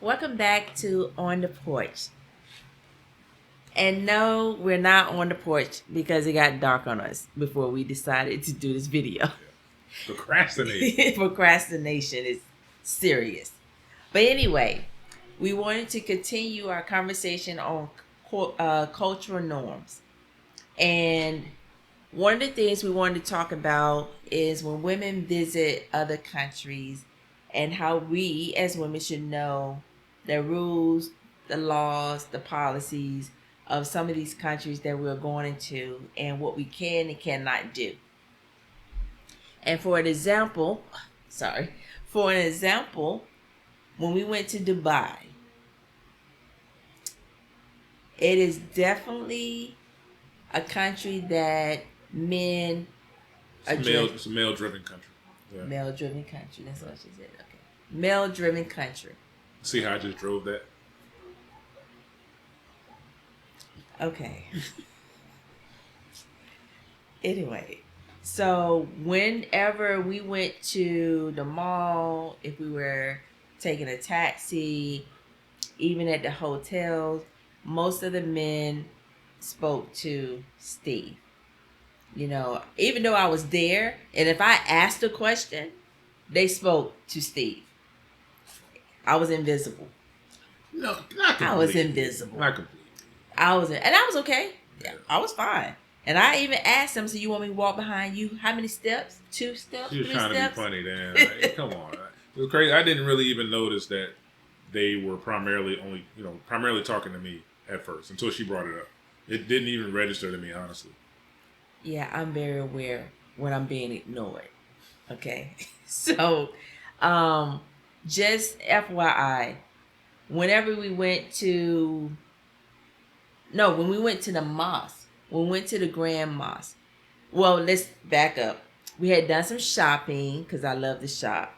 Welcome back to On the Porch. And no, we're not on the porch because it got dark on us before we decided to do this video. Procrastination. Procrastination is serious. But anyway, we wanted to continue our conversation on cultural norms. And one of the things we wanted to talk about is when women visit other countries and how we as women should know the rules, the laws, the policies of some of these countries that we're going into and what we can and cannot do. And for an example, when we went to Dubai, it is definitely a country that men are It's a male-driven country. Yeah. Male-driven country. That's what she said. Okay. Male-driven country. See how I just drove that? Okay. Anyway, so whenever we went to the mall, if we were taking a taxi, even at the hotels, most of the men spoke to Steve. You know, even though I was there, and if I asked a question, they spoke to Steve. I was invisible. No, not completely. I was invisible. Not completely. And I was okay. Yeah, I was fine. And I even asked him, so you want me to walk behind you? How many steps? 2 steps? She was 3 trying steps? to be funny then. Like, come on. It was crazy. I didn't really even notice that they were primarily talking to me at first until she brought it up. It didn't even register to me, honestly. Yeah, I'm very aware when I'm being ignored. Okay. So, just FYI, whenever we went to the mosque, when we went to the Grand Mosque, well, let's back up. We had done some shopping because I love to shop.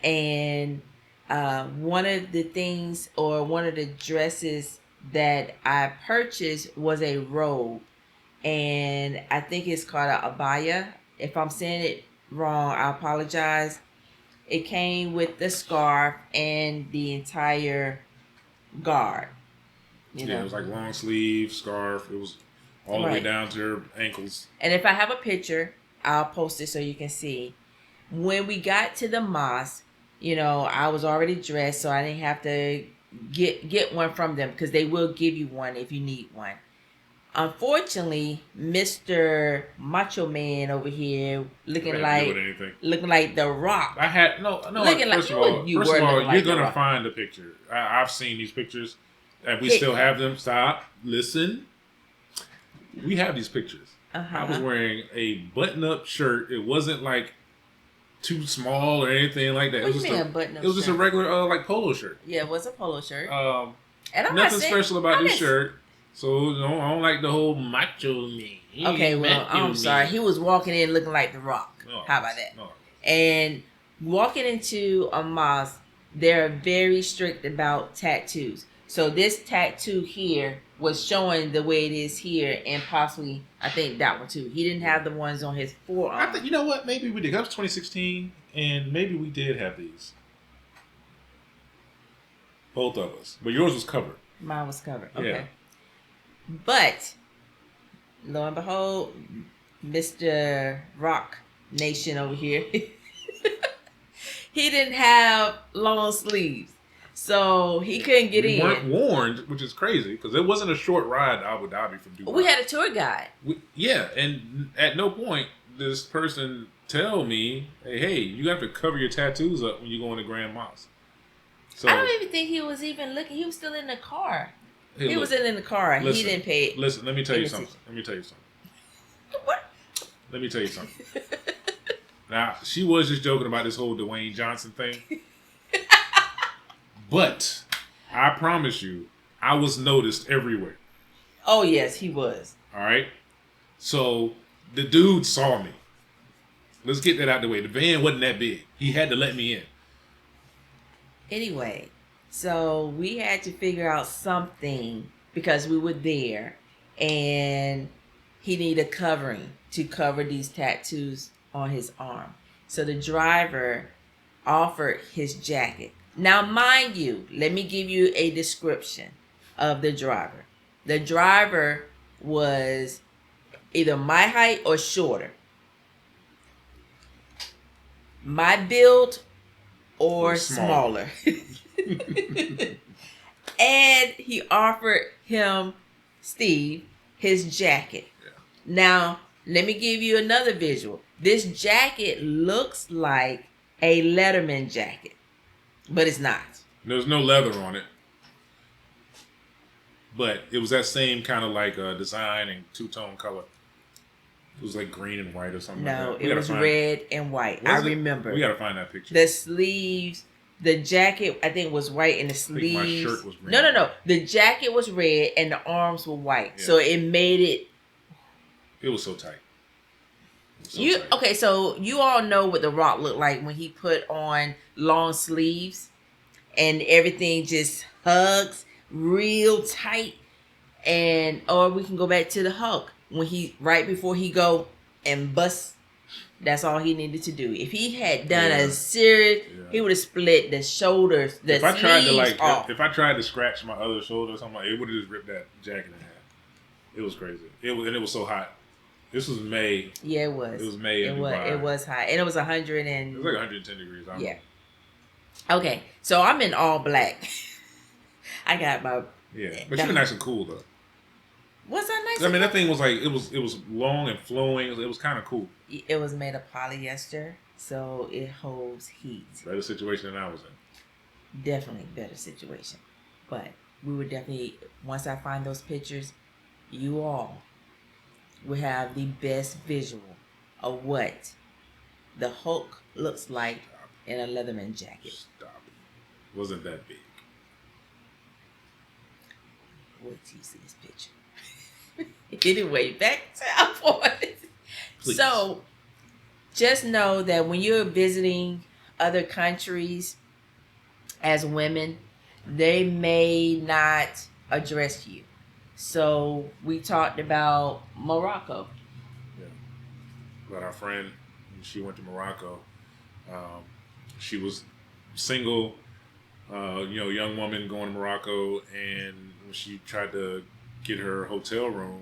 And one of the dresses that I purchased was a robe. And I think it's called an abaya. If I'm saying it wrong, I apologize. It came with the scarf and the entire guard. You know? It was like long sleeve, scarf. It was all the way down to her ankles. And if I have a picture, I'll post it so you can see. When we got to the mosque, you know, I was already dressed, so I didn't have to get one from them because they will give you one if you need one. Unfortunately, Mr. Macho Man over here looking like The Rock. I had no. First of all, you're gonna find the picture. I've seen these pictures, and we still have them. Stop. Listen. We have these pictures. I was wearing a button-up shirt. It wasn't like too small or anything like that. What do you mean a button-up shirt? It was just a regular polo shirt. Yeah, it was a polo shirt. And I'm nothing special about this shirt. So, I don't like the whole macho me. Okay, well, I'm sorry. He was walking in looking like The Rock. How about that? And walking into a mosque, they're very strict about tattoos. So this tattoo here was showing the way it is here, and possibly, I think that one too. He didn't have the ones on his forearm. I think, you know what? Maybe we did. That was 2016, and maybe we did have these. Both of us. But yours was covered. Mine was covered. Okay. Yeah. But, lo and behold, Mr. Rock Nation over here, he didn't have long sleeves. So he couldn't get in. We weren't warned, which is crazy, because it wasn't a short ride to Abu Dhabi from Dubai. We had a tour guide. And at no point this person tell me, hey, you have to cover your tattoos up when you go in the Grand Mosque. So, I don't even think he was even looking. He was still in the car. Hey, he was in the car. Listen, he didn't pay it. Listen, let me tell you something. What? Let me tell you something. Now, she was just joking about this whole Dwayne Johnson thing. But I promise you, I was noticed everywhere. Oh, yes, he was. All right? So, the dude saw me. Let's get that out the way. The van wasn't that big. He had to let me in. Anyway, so we had to figure out something because we were there. and he needed a covering to cover these tattoos on his arm. So the driver offered his jacket. Now, mind you, let me give you a description of the driver. The driver was either my height or shorter, my build or smaller. And he offered him, Steve, his jacket. Yeah. Now, let me give you another visual. This jacket looks like a Letterman jacket, but it's not. There's no leather on it. But it was that same kind of like design and two-tone color. It was like green and white or something like that. No, it was red and white. I remember. We got to find that picture. The sleeves, the jacket, I think, was white, and the sleeves. I think my shirt was red. No. The jacket was red, and the arms were white. Yeah. So it made it. It was so tight. Okay, so you all know what The Rock looked like when he put on long sleeves, and everything just hugs real tight. And or we can go back to the Hulk when he right before he go and bust. That's all he needed to do. If he had done a serious, he would have split the shoulders, the sleeves off. If I tried to scratch my other shoulder or something, like, it would have just ripped that jacket in half. It was crazy. It was so hot. This was May. Yeah, it was. It was May in Dubai. It was hot, and it was 100 and. It was like 110 degrees. Yeah. Okay, so I'm in all black. I got my. Yeah, but you were nice and cool though. Was I nice? I mean, that thing was like it was long and flowing. It was kind of cool. It was made of polyester, so it holds heat. Better situation than I was in. Definitely better situation, but we would definitely once I find those pictures, you all will have the best visual of what the Hulk looks like in a Leatherman jacket. Stop it! Wasn't that big? Wait till you see this picture. Anyway, back to our point. So, just know that when you're visiting other countries as women, they may not address you. So, we talked about Morocco. Yeah. But our friend, she went to Morocco. She was single, young woman going to Morocco, and when she tried to get her hotel room,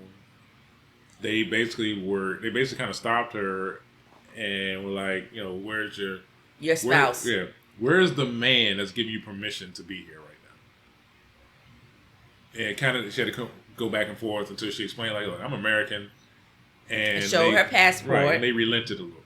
they basically kind of stopped her and were like, where's your spouse? Where's the man that's giving you permission to be here right now? And kind of she had to go back and forth until she explained, like, look, I'm American, and show her passport, right? And they relented a little.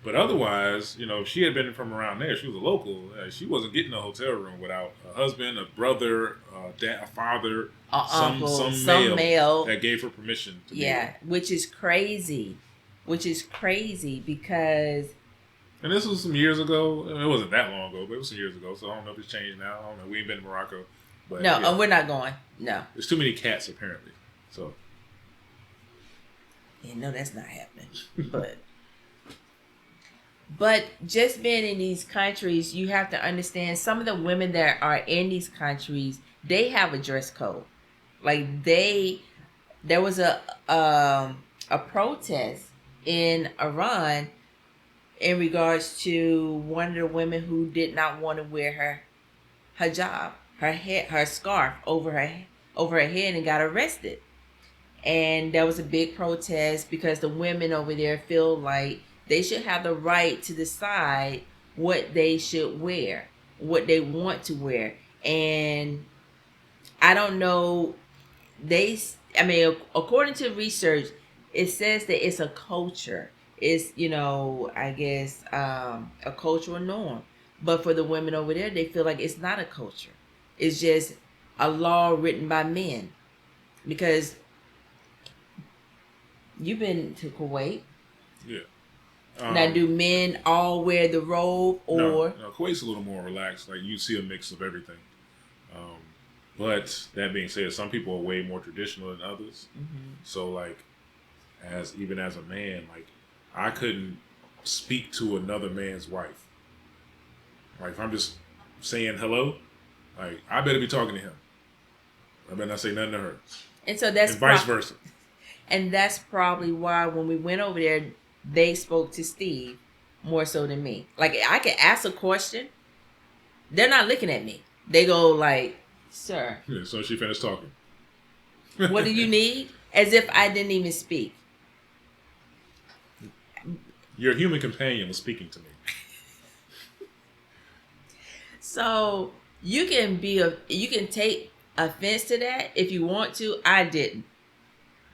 But otherwise, if she had been from around there, she was a local. She wasn't getting a hotel room without a husband, a brother, a father, uncle, some male that gave her permission to be there. Which is crazy because. And this was some years ago. It wasn't that long ago, but it was some years ago. So I don't know if it's changed now. I don't know. We ain't been to Morocco. But no, we're not going. No. There's too many cats apparently. So. Yeah, no, that's not happening. But just being in these countries, you have to understand some of the women that are in these countries, they have a dress code. Like there was a protest in Iran in regards to one of the women who did not want to wear her hijab, her scarf over her head, and got arrested. And there was a big protest because the women over there feel like they should have the right to decide what they should wear, what they want to wear. And I don't know, according to research, it says that it's a culture. It's, I guess, a cultural norm. But for the women over there, they feel like it's not a culture. It's just a law written by men. Because you've been to Kuwait. Yeah. Now, do men all wear the robe, or no? Kuwait's a little more relaxed. Like, you see a mix of everything. But that being said, some people are way more traditional than others. Mm-hmm. So, like, even as a man, like, I couldn't speak to another man's wife. Like, if I'm just saying hello, like, I better be talking to him. I better not say nothing to her. And so that's and vice versa. And that's probably why when we went over there, they spoke to Steve more so than me. Like I could ask a question, they're not looking at me. They go like, "Sir." Yeah, so she finished talking. What do you need? As if I didn't even speak. Your human companion was speaking to me. So you can take offense to that if you want to. I didn't.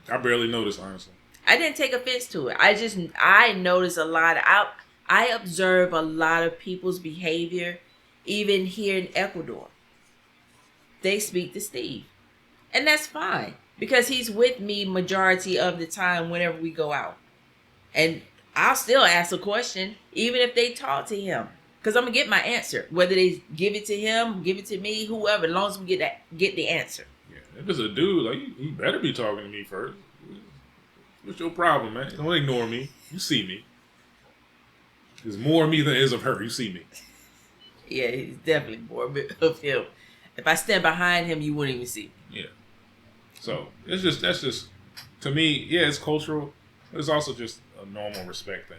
I barely noticed, honestly. I didn't take offense to it. I noticed a lot. I observe a lot of people's behavior, even here in Ecuador. They speak to Steve, and that's fine because he's with me majority of the time whenever we go out, and I'll still ask a question even if they talk to him because I'm gonna get my answer. Whether they give it to him, give it to me, whoever, as long as we get the answer. Yeah, if it's a dude, like you better be talking to me first. What's your problem, man? Don't ignore me. You see me. There's more of me than there is of her. You see me. Yeah, he's definitely more of him. If I stand behind him, you wouldn't even see me. Yeah. So that's just to me. Yeah, it's cultural, but it's also just a normal respect thing.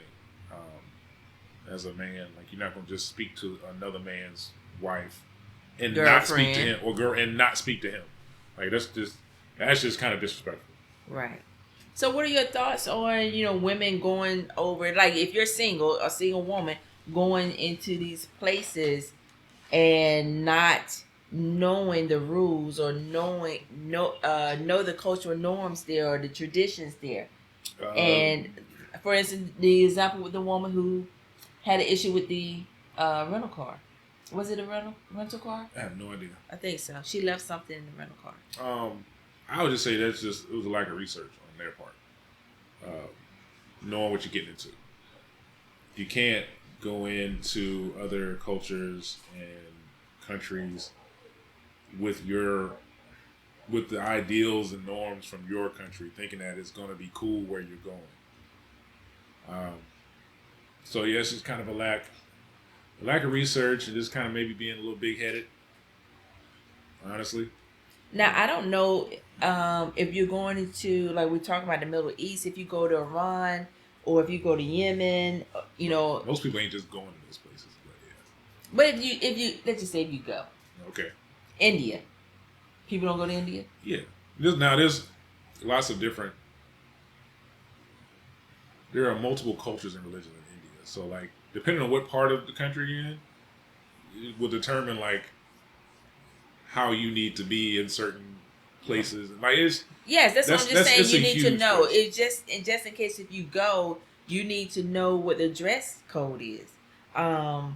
As a man, like you're not gonna just speak to another man's wife and Girlfriend. not speak to him, or girl and not speak to him. Like that's just kind of disrespectful. Right. So what are your thoughts on, women going over, like if you're single, a single woman going into these places and not knowing the rules or know the cultural norms there or the traditions there. And for instance, the example with the woman who had an issue with the rental car. Was it a rental car? I have no idea. I think so. She left something in the rental car. I would just say it was a lack of research on their part. Knowing what you're getting into. You can't go into other cultures and countries with the ideals and norms from your country, thinking that it's going to be cool where you're going. So yes, it's kind of a lack of research and just kind of maybe being a little big-headed, honestly. Now, I don't know if you're going into, like we're talking about the Middle East, if you go to Iran or if you go to Yemen, Most people ain't just going to those places, but yeah. But if you let's just say if you go. Okay. India. People don't go to India? Yeah. There's lots of different. There are multiple cultures and religions in India. So, like, depending on what part of the country you're in, it will determine, like, how you need to be in certain places. Like, that's what I'm just saying. You need to know. Place. It's just in case if you go, you need to know what the dress code is. I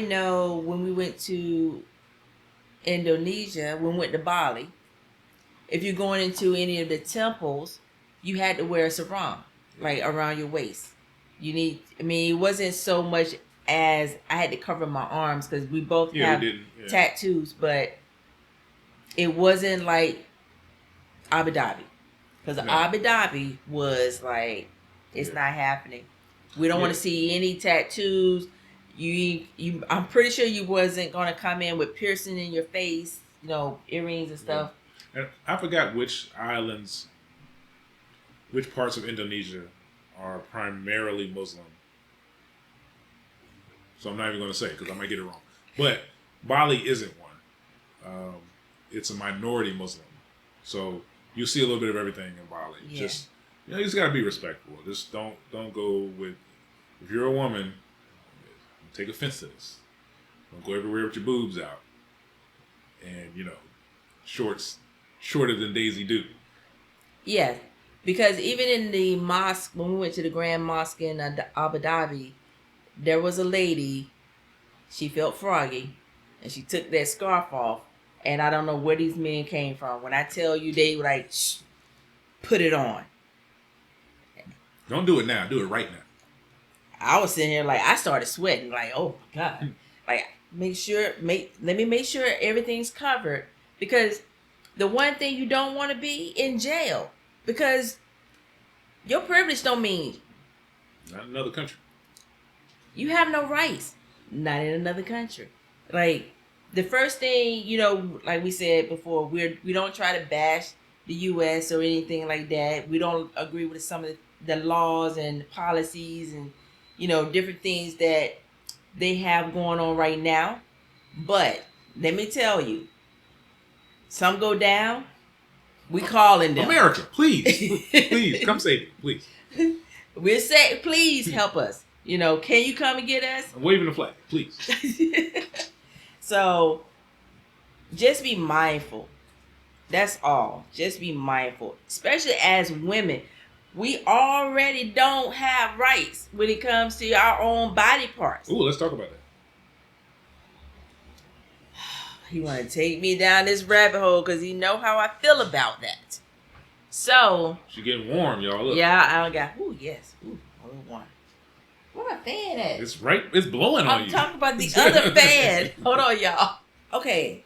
know when we went to Indonesia, when we went to Bali, if you're going into any of the temples, you had to wear a sarong, like around your waist. It wasn't so much as I had to cover my arms because we both have tattoos, but it wasn't like Abu Dhabi. Because Abu Dhabi was like, it's not happening. We don't want to see any tattoos. I'm pretty sure you wasn't going to come in with piercing in your face, earrings and stuff. And I forgot which parts of Indonesia are primarily Muslim. So I'm not even going to say because I might get it wrong. But Bali isn't one. It's a minority Muslim. So you see a little bit of everything in Bali. Yeah. Just you just got to be respectful. Just don't go with, if you're a woman, take offense to this. Don't go everywhere with your boobs out. And, shorts shorter than Daisy Duke. Yeah, because even in the mosque, when we went to the Grand Mosque in Abu Dhabi, there was a lady, she felt froggy, and she took that scarf off, and I don't know where these men came from. When I tell you, they were like, shh, put it on. Don't do it now. Do it right now. I was sitting here like, I started sweating, like, oh my God. Like, let me make sure everything's covered, because the one thing you don't want to be in jail, because your privilege don't mean not in another country. You have no rights. Not in another country. Like, the first thing, like we said before, we don't try to bash the U.S. or anything like that. We don't agree with some of the laws and policies and different things that they have going on right now. But let me tell you, some go down. We calling them. America, please, please come save me, please. We'll say, please help us. Can you come and get us? I'm waving the flag, please. So, just be mindful. That's all. Just be mindful. Especially as women. We already don't have rights when it comes to our own body parts. Ooh, let's talk about that. He want to take me down this rabbit hole because he know how I feel about that. So. She getting warm, y'all. Look. Yeah, I got. Ooh, yes. Ooh, a little warm. Where my fan at? It's right. It's blowing on you. I'm talking about the other fan. Hold on, y'all. Okay.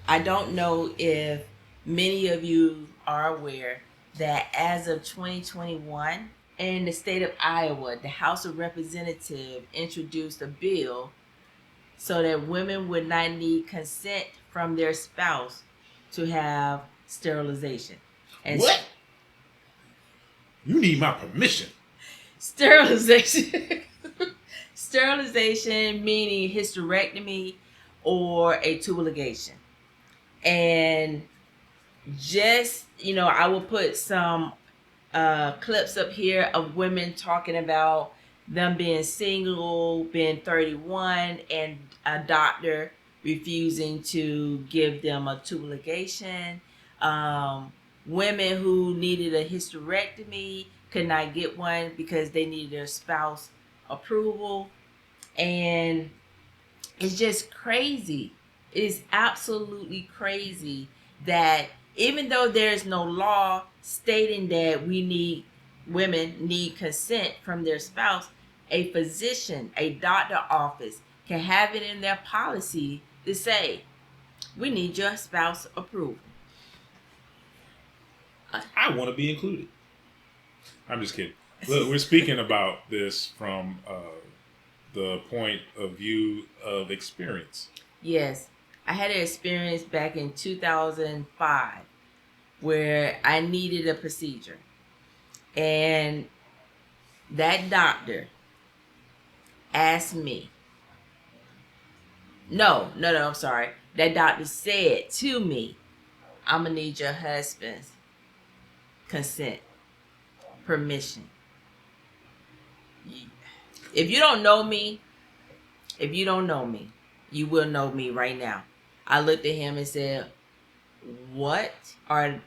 I don't know if many of you are aware that as of 2021, in the state of Iowa, the House of Representatives introduced a bill so that women would not need consent from their spouse to have sterilization. And what? You need my permission. Sterilization. Sterilization meaning hysterectomy or a tubal ligation. And just, I will put some clips up here of women talking about them being single, being 31, and a doctor refusing to give them a tubal ligation. Women who needed a hysterectomy could not get one because they needed their spouse approval. And it's just crazy. It's absolutely crazy that even though there's no law stating that women need consent from their spouse, a physician, a doctor office can have it in their policy to say, we need your spouse approval. I want to be included. I'm just kidding. Look, we're speaking about this from the point of view of experience. Yes. I had an experience back in 2005 where I needed a procedure. And that doctor asked me, I'm sorry. That doctor said to me, I'm going to need your husband's consent, permission. If you don't know me, you will know me right now. I looked at him and said, what? Or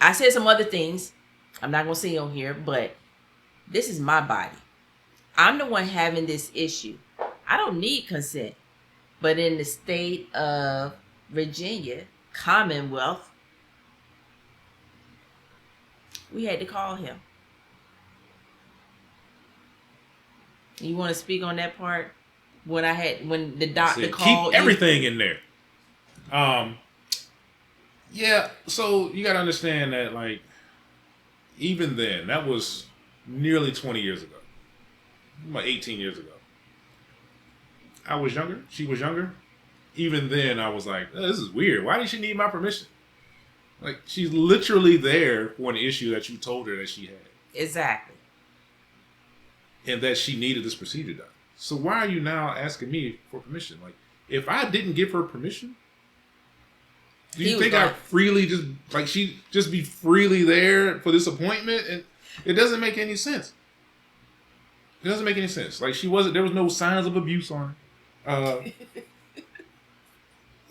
I said some other things. I'm not going to say on here, but this is my body. I'm the one having this issue. I don't need consent. But in the state of Virginia, Commonwealth, we had to call him. You want to speak on that part? When the doctor called, keep everything in there. Yeah. So you got to understand that, like, even then, that was nearly 20 years ago, about 18 years ago. I was younger. She was younger. Even then, I was like, oh, this is weird. Why did she need my permission? Like, she's literally there for an issue that you told her that she had. Exactly. And that she needed this procedure done. So why are you now asking me for permission? Like, if I didn't give her permission, do you think I freely she'd just be freely there for this appointment? And it doesn't make any sense. It doesn't make any sense. Like, there was no signs of abuse on her.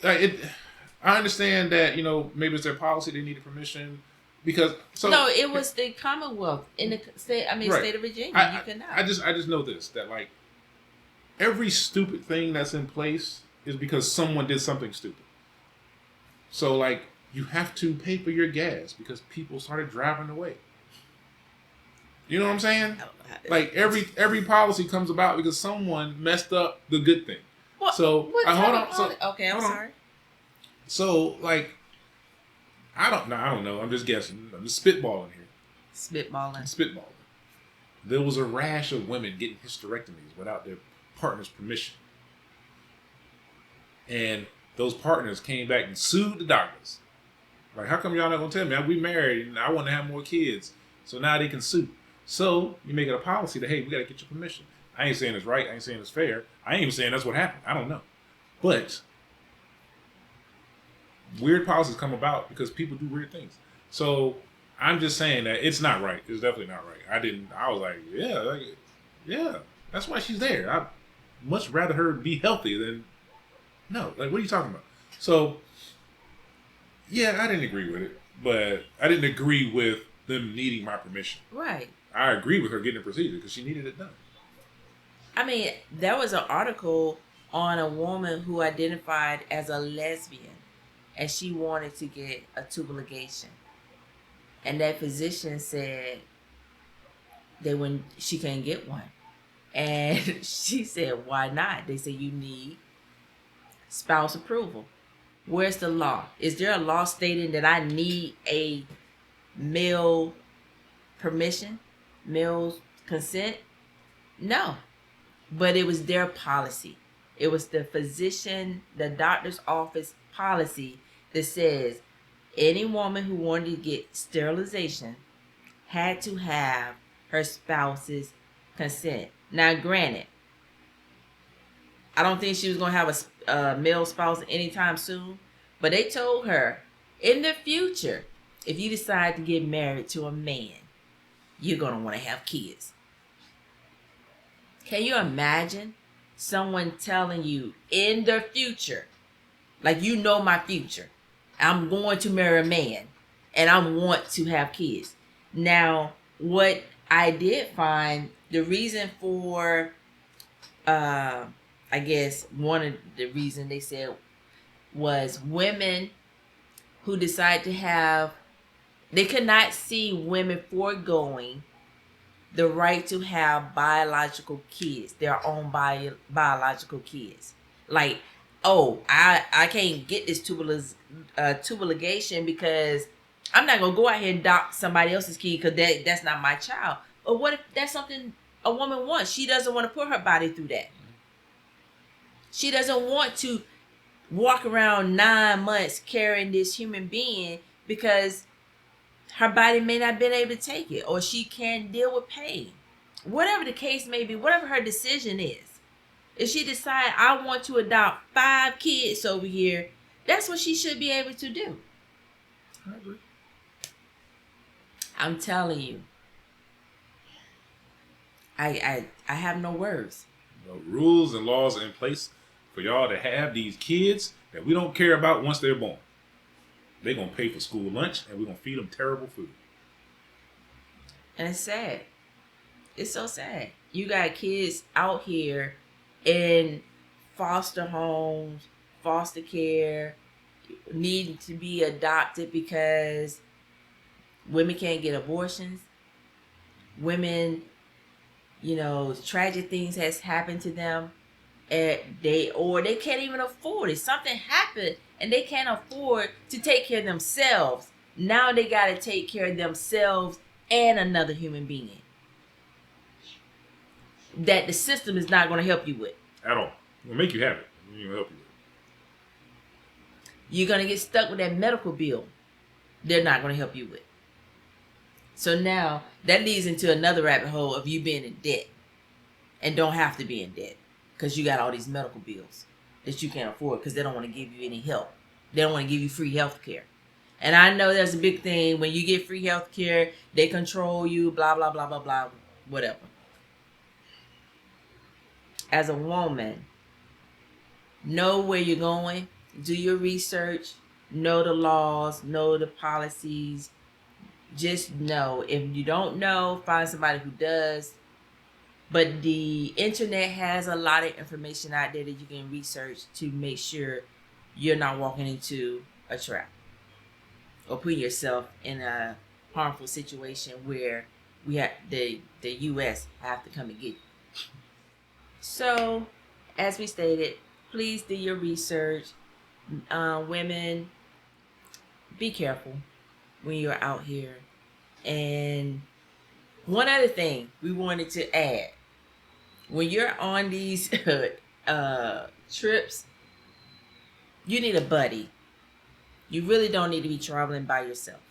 I understand that, maybe it's their policy, they needed permission. No, it was the Commonwealth in the state. Right. State of Virginia. You cannot. I just know this, that, like, every stupid thing that's in place is because someone did something stupid. So, like, you have to pay for your gas because people started driving away. You know what I'm saying? Like, every policy comes about because someone messed up the good thing. What? So, hold on. Okay, I'm sorry. So, like, I don't know. I'm just guessing. I'm just spitballing here. Spitballing. There was a rash of women getting hysterectomies without their partner's permission. And those partners came back and sued the doctors. Like, how come y'all not gonna tell me? We married and I want to have more kids, so now they can sue. So you make it a policy that, hey, we gotta get your permission. I ain't saying it's right. I ain't saying it's fair. I ain't even saying that's what happened. I don't know, but weird policies come about because people do weird things. So I'm just saying that it's not right. It's definitely not right. I was like, yeah, that's why she's there. I'd much rather her be healthy than no. Like, what are you talking about? So yeah, I didn't agree with it, but I didn't agree with them needing my permission. Right. I agree with her getting a procedure because she needed it done. I mean, there was an article on a woman who identified as a lesbian, and she wanted to get a tubal ligation, and that physician said she couldn't get one, and she said, "Why not?" They said, "You need spouse approval." Where's the law? Is there a law stating that I need a male permission, male consent? No. But it was their policy. It was the the doctor's office policy that says any woman who wanted to get sterilization had to have her spouse's consent. Now, granted, I don't think she was going to have a male spouse anytime soon, but they told her, in the future, if you decide to get married to a man, you're going to want to have kids. Can you imagine someone telling you in the future, like, you know my future, I'm going to marry a man and I want to have kids? Now, what I did find, the reason for, I guess one of the reasons they said was women who decide to have, they could not see women foregoing the right to have biological kids, their own biological kids. Like, oh, I can't get this tubal ligation because I'm not gonna go out here and adopt somebody else's kid because that's not my child. But what if that's something a woman wants? She doesn't want to put her body through that. She doesn't want to walk around 9 months carrying this human being because her body may not have been able to take it, or she can't deal with pain. Whatever the case may be, whatever her decision is, if she decides, I want to adopt 5 kids over here, that's what she should be able to do. I agree. I'm telling you, I have no words. The rules and laws are in place for y'all to have these kids that we don't care about once they're born. They're going to pay for school lunch, and we're going to feed them terrible food. And it's sad. It's so sad. You got kids out here in foster homes, foster care, needing to be adopted because women can't get abortions. Women, tragic things has happened to them. And they can't even afford it. Something happened and they can't afford to take care of themselves. Now they got to take care of themselves and another human being that the system is not going to help you with at all. It'll make you have it. It won't help you with it. You're going to get stuck with that medical bill they're not going to help you with. So now that leads into another rabbit hole of you being in debt and don't have to be in debt. Because you got all these medical bills that you can't afford because they don't want to give you any help. They don't want to give you free health care. And I know that's a big thing. When you get free health care, they control you, blah, blah, blah, blah, blah, whatever. As a woman, know where you're going. Do your research. Know the laws. Know the policies. Just know. If you don't know, find somebody who does. But the internet has a lot of information out there that you can research to make sure you're not walking into a trap or putting yourself in a harmful situation where we have the U.S. have to come and get you. So, as we stated, please do your research. Women, be careful when you're out here. And one other thing we wanted to add. When you're on these trips, You need a buddy. You really don't need to be traveling by yourself.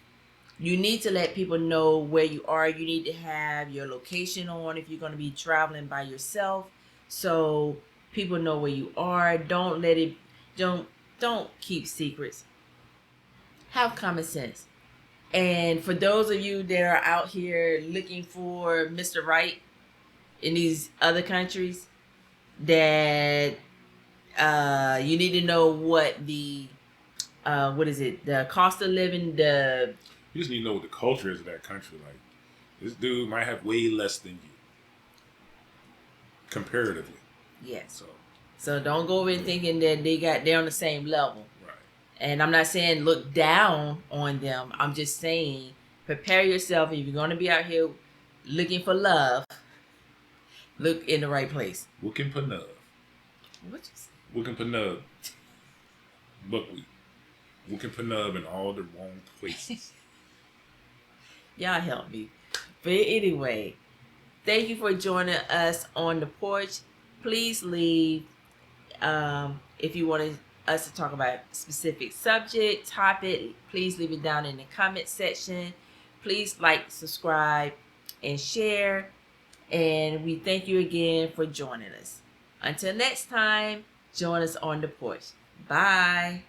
You need to let people know where you are. You need to have your location on if you're going to be traveling by yourself, so people know where you are. Don't let it. Don't keep secrets. Have common sense. And for those of you that are out here looking for Mr. Right in these other countries, that you need to know what the what is it? The cost of living. You just need to know what the culture is of that country. Like, this dude might have way less than you, comparatively. Yes. So don't go in thinking that they're on the same level. Right. And I'm not saying look down on them. I'm just saying prepare yourself. If you're going to be out here looking for love, look in the right place. Looking for love. What you say? Looking for love. Buckwheat. Looking for love in all the wrong places. Y'all help me. But anyway, thank you for joining us on the porch. Please leave if you want us to talk about a specific subject, topic. Please leave it down in the comment section. Please like, subscribe, and share. And we thank you again for joining us. Until next time, join us on the porch. Bye.